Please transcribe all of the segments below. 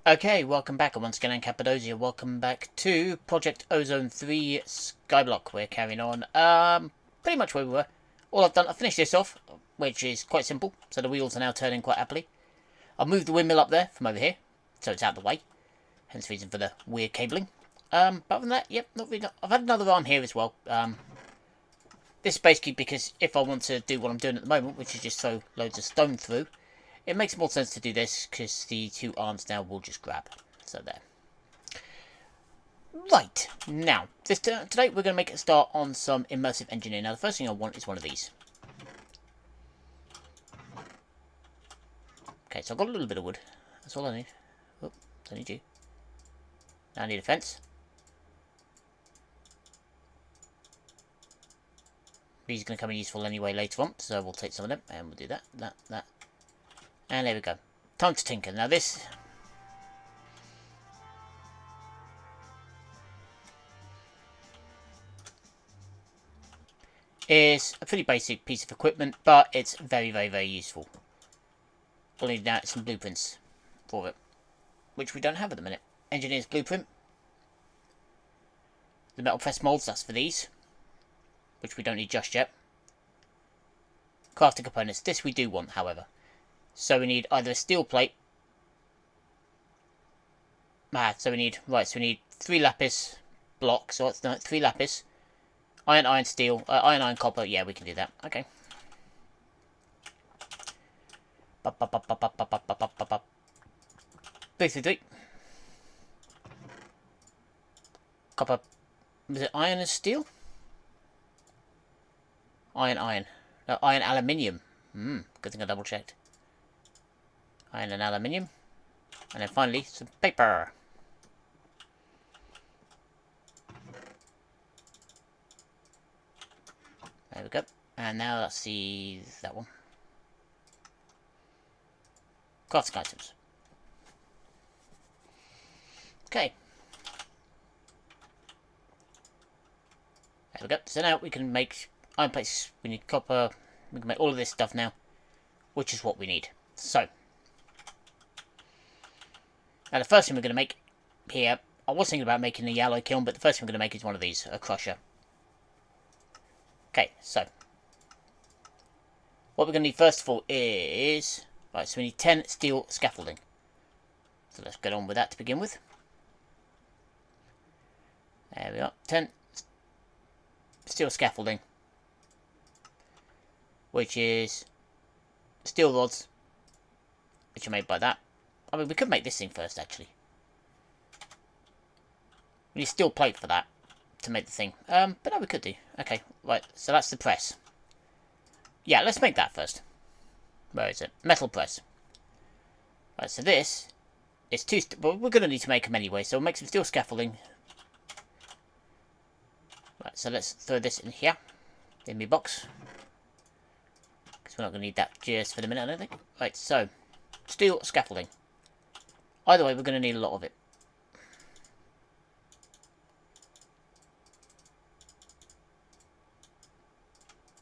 Okay, welcome back, and once again I'm Kappa Mode here. Welcome back to Project Ozone 3 Skyblock. We're carrying on, pretty much where we were. All I've done, I've finished this off, which is quite simple, so the wheels are now turning quite happily. I've moved the windmill up there from over here, so it's out of the way, hence the reason for the weird cabling. But other than that, yep, not really. I've had another arm here as well. This is basically because if I want to do what I'm doing at the moment, which is just throw loads of stone through, it makes more sense to do this because the two arms now will just grab. So there. Right, now, today we're going to make a start on some immersive engineering. Now the first thing I want is one of these. Okay, so I've got a little bit of wood. That's all I need. Oh, I need you. Now I need a fence. These are going to come in useful anyway later on, so we'll take some of them and we'll do that, that. And there we go. Time to tinker. Now this... is a pretty basic piece of equipment, but it's very, very, very useful. All we need now is some blueprints for it, which we don't have at the minute. Engineer's blueprint. The metal press molds, that's for these, which we don't need just yet. Crafting components, this we do want, however. So we need either a steel plate. So we need 3 lapis blocks, or no, 3 lapis. Iron, steel, iron, copper. Yeah, we can do that. Okay. 333. Copper. Was it iron and steel? Iron. No, iron, aluminium. Good thing I double checked. Iron and aluminium. And then finally, some paper. There we go. And now let's see that one. Crafting items. Okay. There we go. So now we can make iron plates. We need copper. We can make all of this stuff now, which is what we need. So, now the first thing we're going to make here, I was thinking about making a alloy kiln, but the first thing we're going to make is one of these, a crusher. Okay, so what we're going to need first of all is... Right, so we need 10 steel scaffolding. So let's get on with that to begin with. There we are, 10 steel scaffolding. Which is steel rods, which are made by that. I mean, we could make this thing first, actually. We need steel plate for that, to make the thing. But no, we could do. Okay, right, so that's the press. Yeah, let's make that first. Where is it? Metal press. Right, so this is but we're going to need to make them anyway, so we'll make some steel scaffolding. Right, so let's throw this in here, in my box. Because we're not going to need that just for the minute, I don't think. Right, so, steel scaffolding. Either way, we're going to need a lot of it.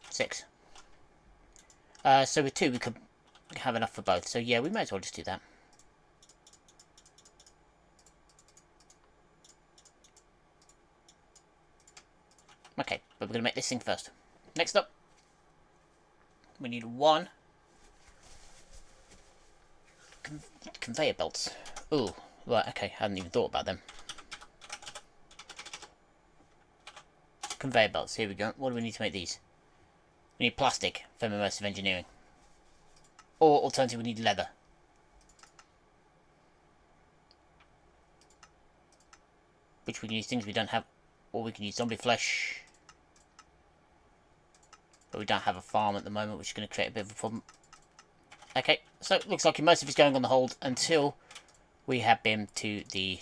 Six. So with 2 we could have enough for both. So yeah, we may as well just do that. Okay, but we're going to make this thing first. Next up, we need 1 conveyor belts. Ooh, right, okay, I hadn't even thought about them. Conveyor belts, here we go. What do we need to make these? We need plastic for immersive engineering. Or alternatively, we need leather. Which we can use things we don't have. Or we can use zombie flesh. But we don't have a farm at the moment, which is going to create a bit of a problem. Okay, so it looks like immersive is going on the hold until we have been to the...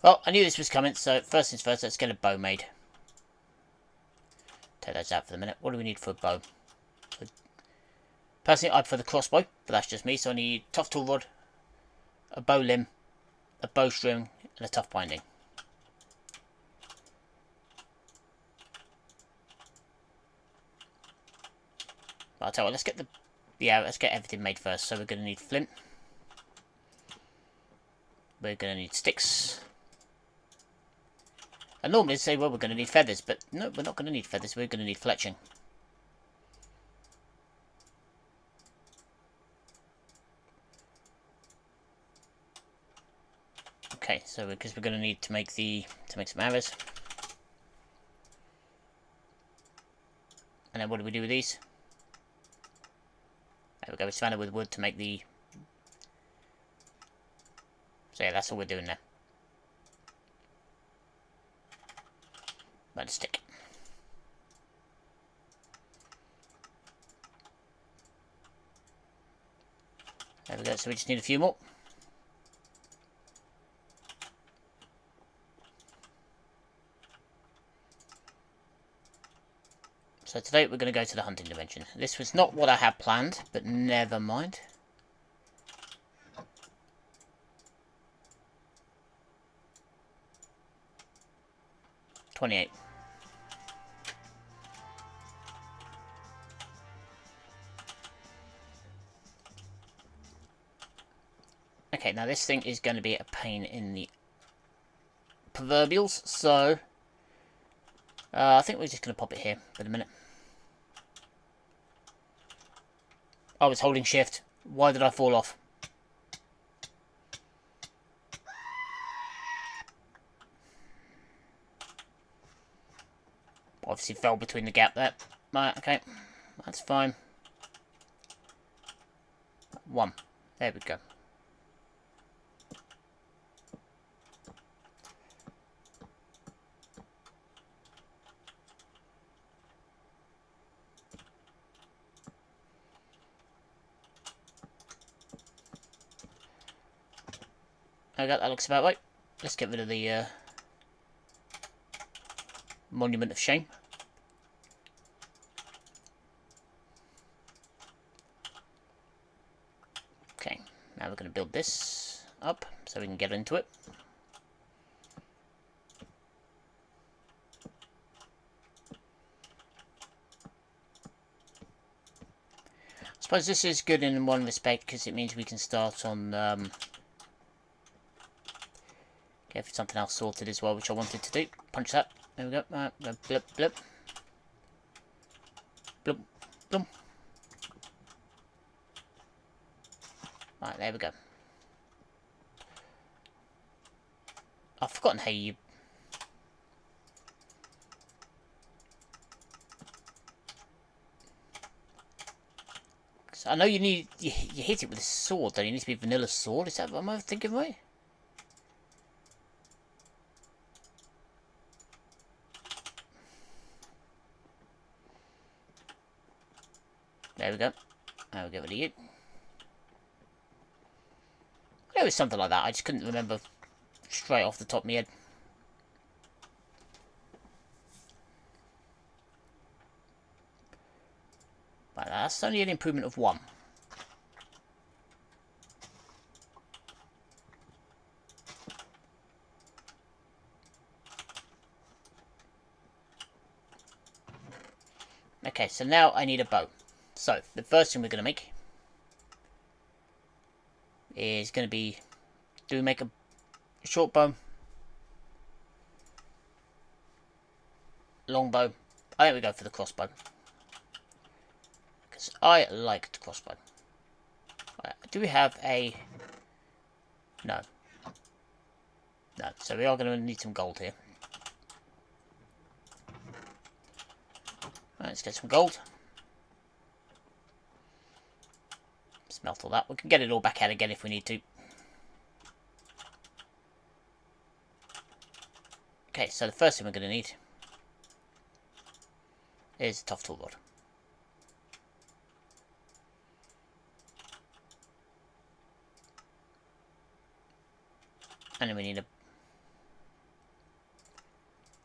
Well, I knew this was coming, so first things first, let's get a bow made. Take those out for the minute. What do we need for a bow? Personally, I prefer the crossbow, but that's just me. So I need tough tool rod, a bow limb, a bowstring, and a tough binding. But I'll tell you what, let's get everything made first. So we're going to need flint. we're going to need sticks. And normally they say, well, we're going to need feathers, but no, we're not going to need feathers, we're going to need fletching. Okay, so because we're going to need to make some arrows. And then what do we do with these? There we go, we surround it with wood to make the... So yeah, that's all we're doing now. About a stick. There we go, so we just need a few more. So today we're going to go to the hunting dimension. This was not what I had planned, but never mind. $28. Okay, now this thing is going to be a pain in the proverbials, so I think we're just going to pop it here for the minute. I was holding shift. Why did I fall off? Obviously fell between the gap there. Right, okay. That's fine. 1. There we go. Okay, that looks about right. Let's get rid of the Monument of Shame. Okay, now we're going to build this up so we can get into it. I suppose this is good in one respect because it means we can start on get something else sorted as well, which I wanted to do. Punch that. There we go. Blip, blip. Blum, blum. Right, there we go. I've forgotten how you... So I know you need... You hit it with a sword, though. You need to be vanilla sword. Is that what I'm thinking right? There we go. I'll get rid of you. It was something like that. I just couldn't remember straight off the top of my head. But that's only an improvement of 1. Okay, so now I need a bow. So, the first thing we're going to make is going to be, do we make a short bow? Long bow? I think we go for the crossbow. Because I like the crossbow. Right, do we have a... No. No, so we are going to need some gold here. Right, let's get some gold. Smelt all that. We can get it all back out again if we need to. Okay, so the first thing we're going to need is a tough tool rod. And then we need a...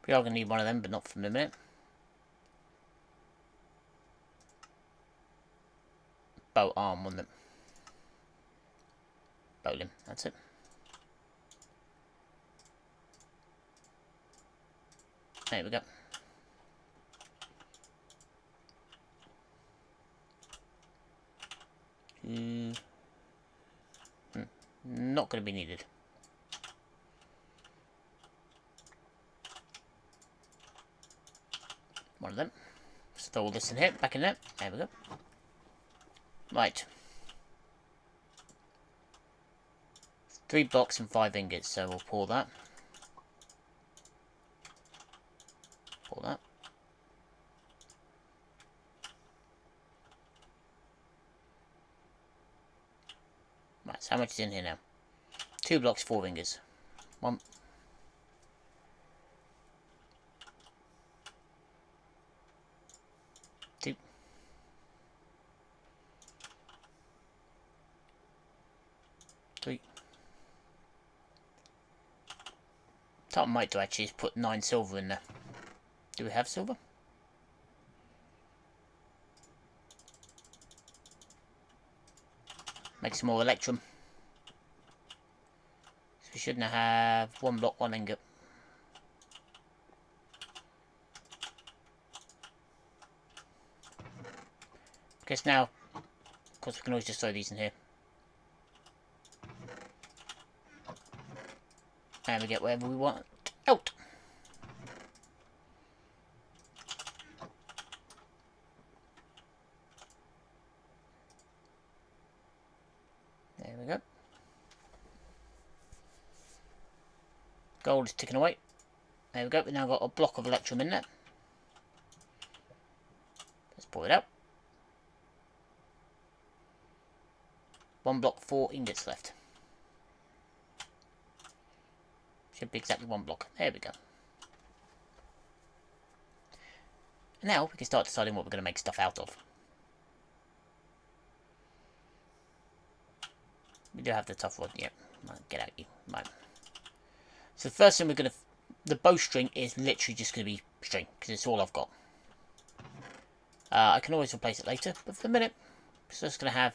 We are going to need one of them, but not for the minute. Bow arm, wasn't it? Bow limb, that's it. There we go. Not going to be needed. one of them. Let's throw all this in here, back in there. There we go. Right. 3 blocks and 5 ingots, so we'll pour that. Pour that. Right, so how much is in here now? 2 blocks, 4 ingots. 1. 2. 3. What I might do actually is put 9 silver in there. Do we have silver? Make some more electrum. So we shouldn't have 1 block, 1 ingot. Guess now, of course, we can always just throw these in here. And we get whatever we want out. There we go. Gold is ticking away. There we go. We've now got a block of electrum in there. Let's pour it out. 1 block, 4 ingots left. Should be exactly 1 block. There we go. Now we can start deciding what we're going to make stuff out of. We do have the tough rod. Yep. Right, get out you. Right. So the first thing we're going to... The bowstring is literally just going to be string, because it's all I've got. I can always replace it later, but for the minute, it's just going to have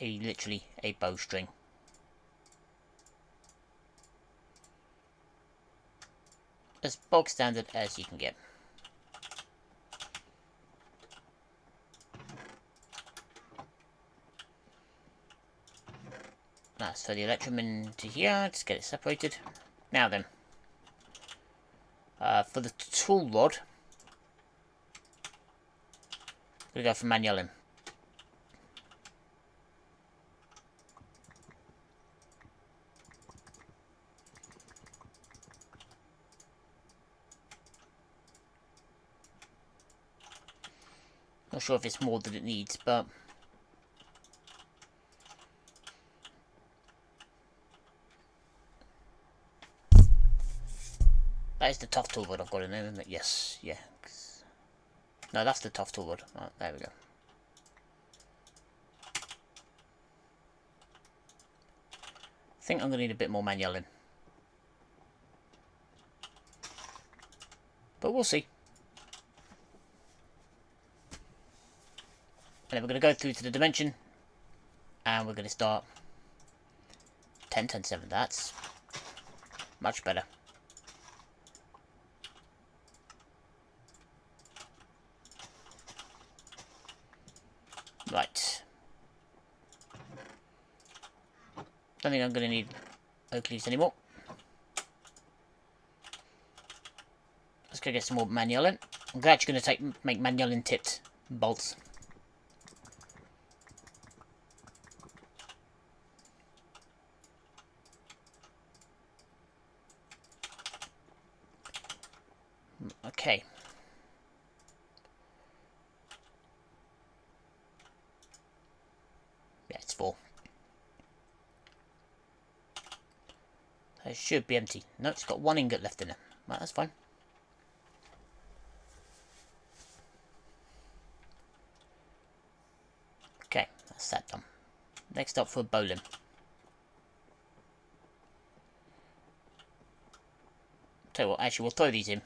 literally a bowstring. As bog standard as you can get. Let's throw the electrum into here, just get it separated. Now then, for the tool rod, I'm going to go for manual. Not sure if it's more than it needs, but that is the tough tool rod I've got in there, isn't it? Yes, yeah. No, that's the tough tool rod. Right, there we go. I think I'm going to need a bit more manual in. But we'll see. And then we're going to go through to the dimension. And we're going to start 10, 10, 7. That's much better. Right. Don't think I'm going to need oak leaves anymore. Let's go get some more manual. I'm actually going to make manual tipped bolts. Okay. Yeah, it's full. It should be empty. No, it's got 1 ingot left in it. Right, that's fine. Okay, that's that done. Next up for bowling. Tell you what, actually we'll throw these in.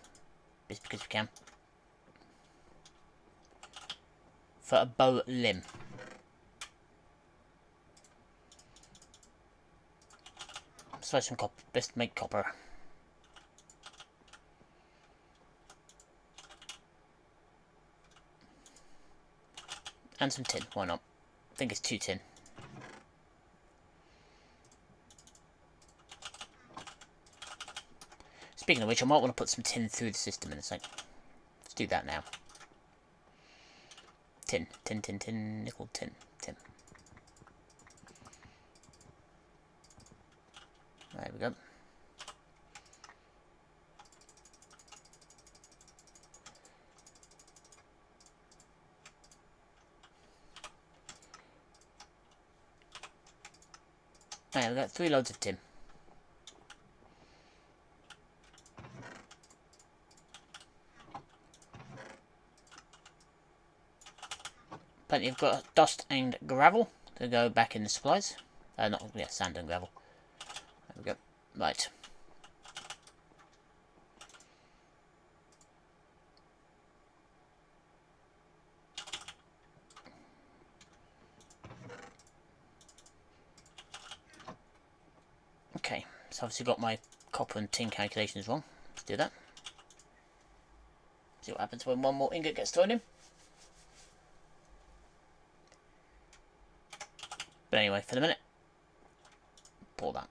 Just because we can. For a bow limb. Let's throw some copper. Best make copper. And some tin, why not? I think it's 2 tin. Speaking of which, I might want to put some tin through the system in a sec. Let's do that now. Tin, tin, tin, tin, nickel, tin, tin. There we go. There we got 3 loads of tin. Plenty of dust and gravel to go back in the supplies. Sand and gravel. There we go. Right. Okay, so obviously got my copper and tin calculations wrong. Let's do that. See what happens when one more ingot gets thrown in. But anyway, for the minute, pour that.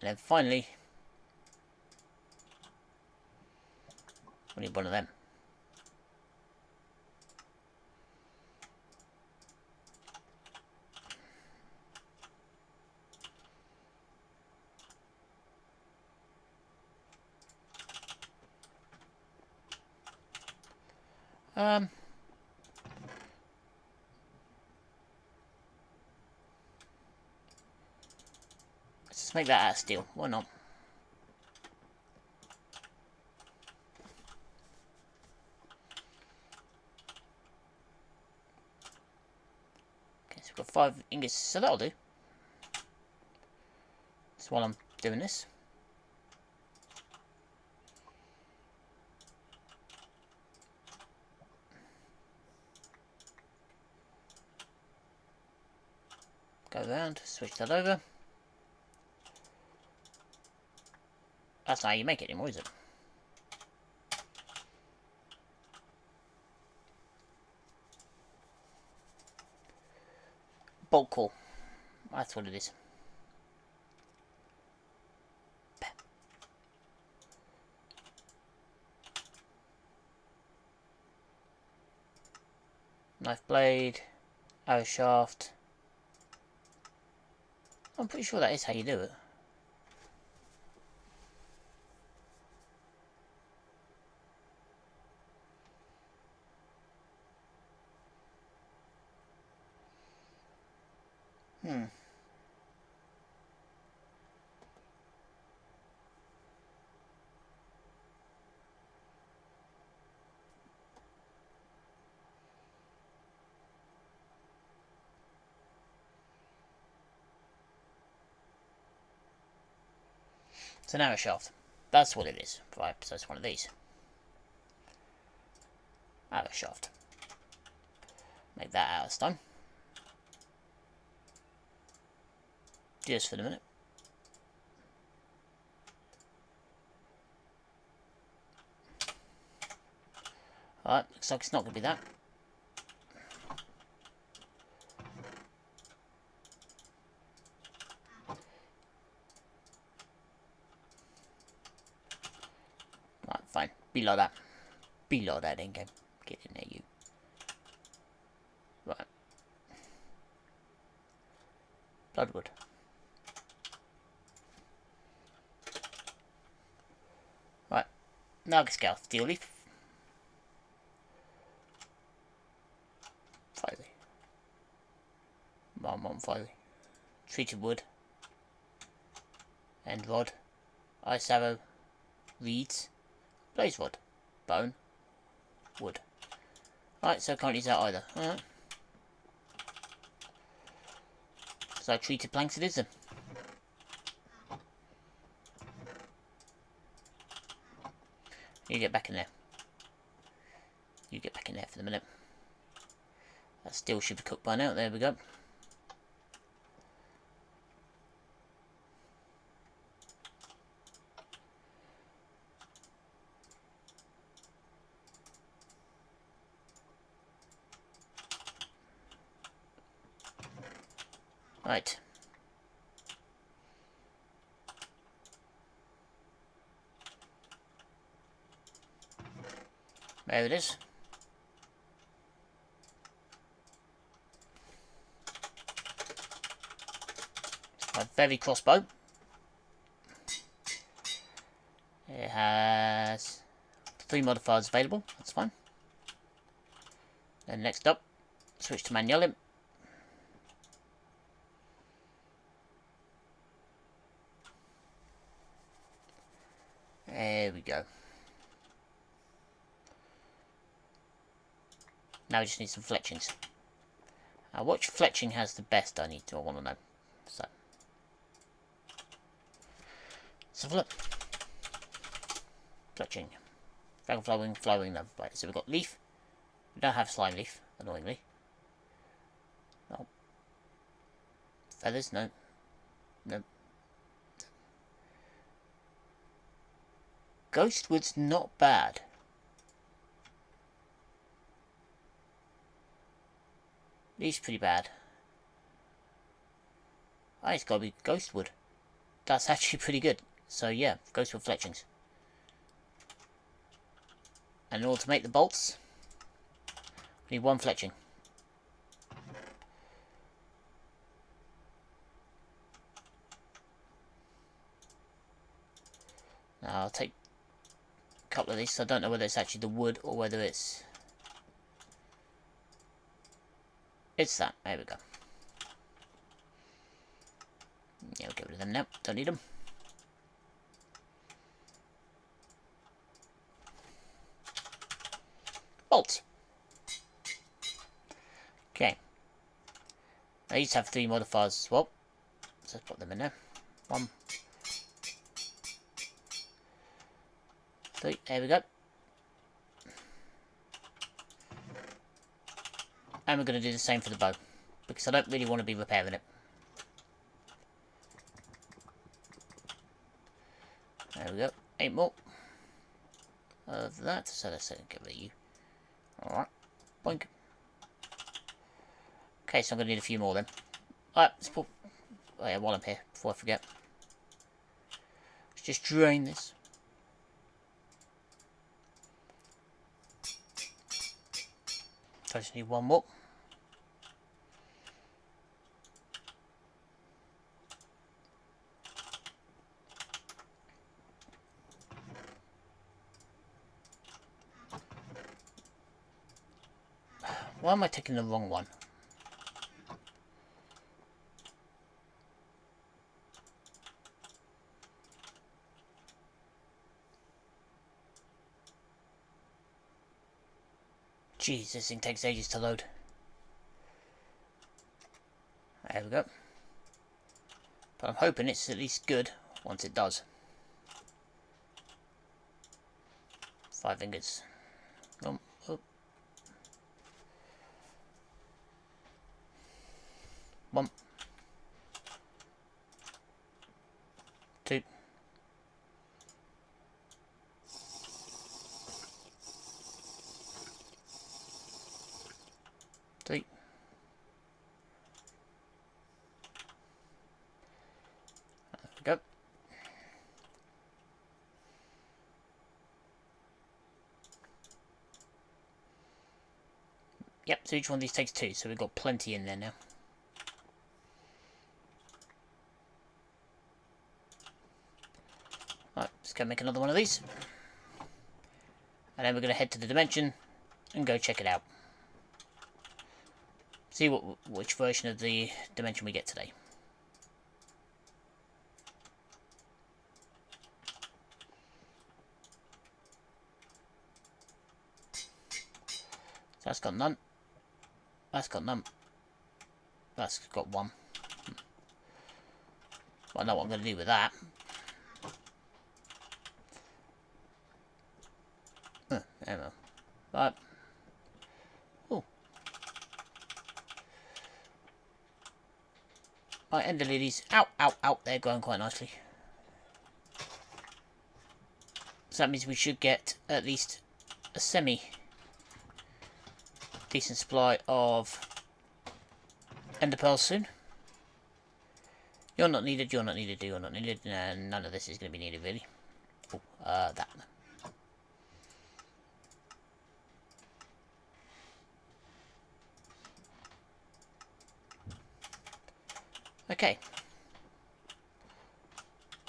And then finally, we need one of them. Let's just make that out of steel. Why not? Okay, so we've got 5 ingots, so that'll do. Just while I'm doing this. Go around, switch that over. That's not how you make it anymore, is it? Bolt core. That's what it is. Knife blade, arrow shaft. I'm pretty sure that is how you do it. It's an arrow shaft. That's what it is. Right, so it's one of these. Arrow shaft. Make that out of stone. Just for the minute. Alright, looks like it's not going to be that. Right, fine. Be like that. Be like that, in-game. Get in there, you. Right. Bloodwood. Right. Now I can scale steel leaf. Finally. Finally. Treated wood. End rod. Ice arrow. Reeds. Blaze rod. Bone. Wood. Right, so I can't use that either. Alright. So treated planks it is then. You get back in there. You get back in there for the minute. That steel should be cooked by now. There we go. Right. There it is. A very crossbow. It has 3 modifiers available. That's fine. Then next up, switch to manual. There we go. Now we just need some fletchings. Which fletching has the best? I want to know. So, let's have a look. Fletching. Dragonfly wing, flowing love. Right, so we've got leaf. We don't have slime leaf, annoyingly. Oh. Feathers? No. No. Ghostwood's not bad. Leaf's pretty bad. It's got to be Ghostwood. That's actually pretty good. So yeah, Ghostwood fletchings. And in order to make the bolts, we need 1 fletching. Now I'll take a couple of these. So I don't know whether it's actually the wood or whether it's that. There we go. Yeah, we'll get rid of them now. Don't need them. Bolts. Okay. These have 3 modifiers as well. So let's put them in there. 1, 3. There we go. And we're going to do the same for the bow, because I don't really want to be repairing it. There we go. 8 more of that. So let's get rid of you. Alright. Boink. Okay, so I'm going to need a few more then. Alright, let's put... Oh yeah, while I'm here, before I forget. Let's just drain this. I just need 1 more. Why am I taking the wrong one? Jeez, this thing takes ages to load. There we go. But I'm hoping it's at least good once it does. 5 ingots. Oh. 1, 2, 3. There we go. Yep, so each one of these takes 2, so we've got plenty in there now. Right, let's go make another one of these. And then we're going to head to the Dimension and go check it out. See which version of the Dimension we get today. So that's got none. That's got none. That's got 1. Well, I know what I'm going to do with that. There we go. Right. Oh. Right, end the lilies. Ow, ow, ow. They're growing quite nicely. So that means we should get at least a semi-decent supply of ender pearls soon. You're not needed, you're not needed, you're not needed, and none of this is going to be needed, really. Oh, that. Okay.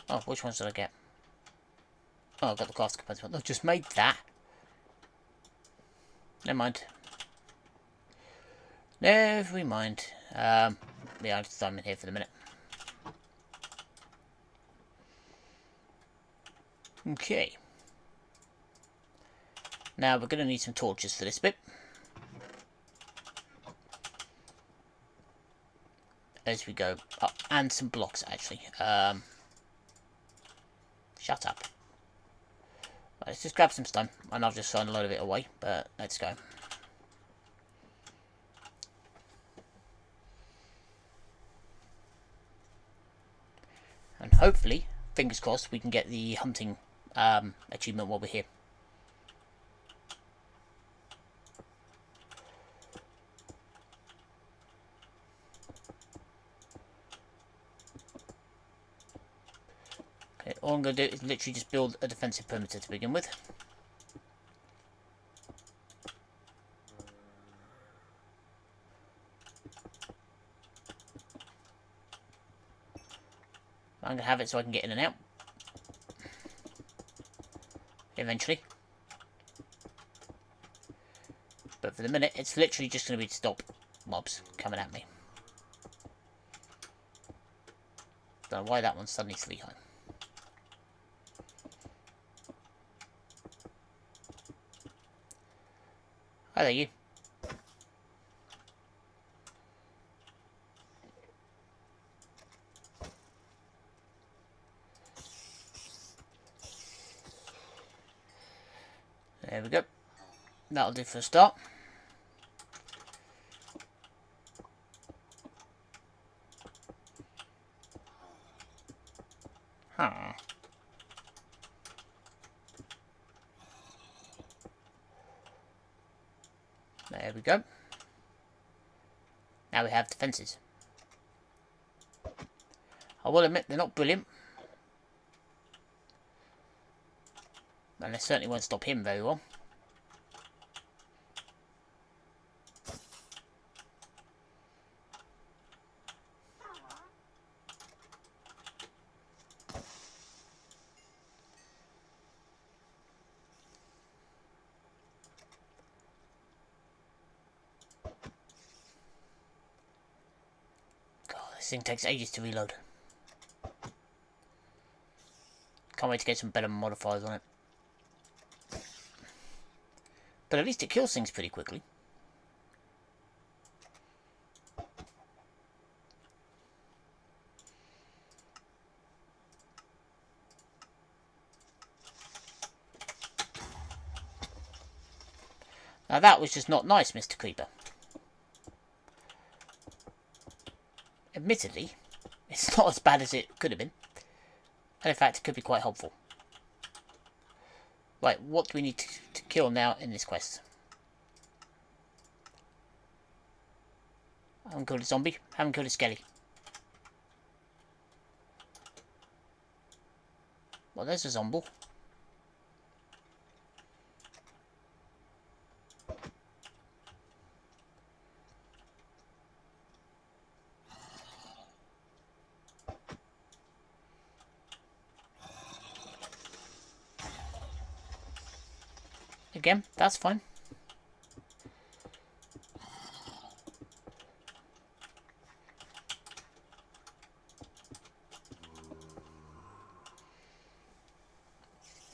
Oh, which ones did I get? Oh, I got the glass components. I just made that. Never mind. Never mind. Yeah, I'll just throw them in here for the minute. Okay. Now we're going to need some torches for this bit. As we go up, and some blocks actually. Shut up. Right, let's just grab some stone, and I'll just throw a load of it away. But let's go. And hopefully, fingers crossed, we can get the hunting achievement while we're here. Okay, all I'm going to do is literally just build a defensive perimeter to begin with. I'm going to have it so I can get in and out. Eventually. But for the minute, it's literally just going to be to stop mobs coming at me. Don't know why that one's suddenly 3 high. Hi there, you. There we go. That'll do for a start. Huh. There we go. Now we have defences. I will admit they're not brilliant. And they certainly won't stop him very well. God, this thing takes ages to reload. Can't wait to get some better modifiers on it. But at least it kills things pretty quickly. Now that was just not nice, Mr. Creeper. Admittedly, it's not as bad as it could have been. And in fact, it could be quite helpful. Right, what do we need to kill now in this quest? I haven't killed a zombie. I haven't killed a skelly. Well, there's a zombie. Again, that's fine.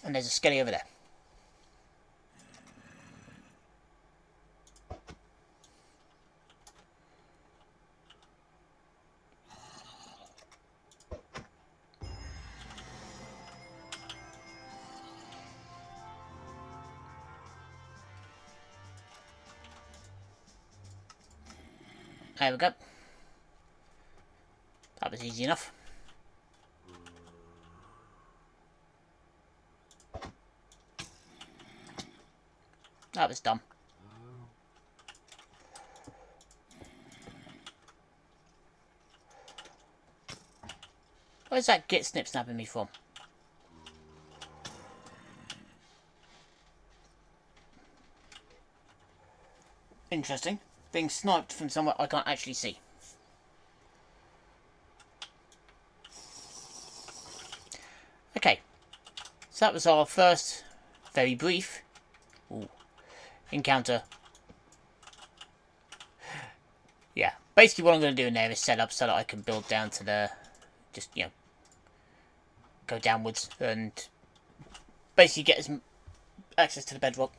And there's a skelly over there. There we go. That was easy enough. That was dumb. Where's that git snip snapping me from? Interesting. Being sniped from somewhere I can't actually see. Okay. So that was our first, very brief, encounter. Yeah. Basically what I'm going to do in there is set up so that I can build down to the... Just, you know... Go downwards and... Basically get access to the bedrock.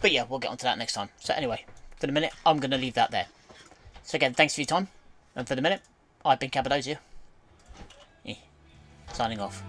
But yeah, we'll get onto that next time. So anyway, for the minute, I'm going to leave that there. So again, thanks for your time. And for the minute, I've been Kappa Mode. Signing off.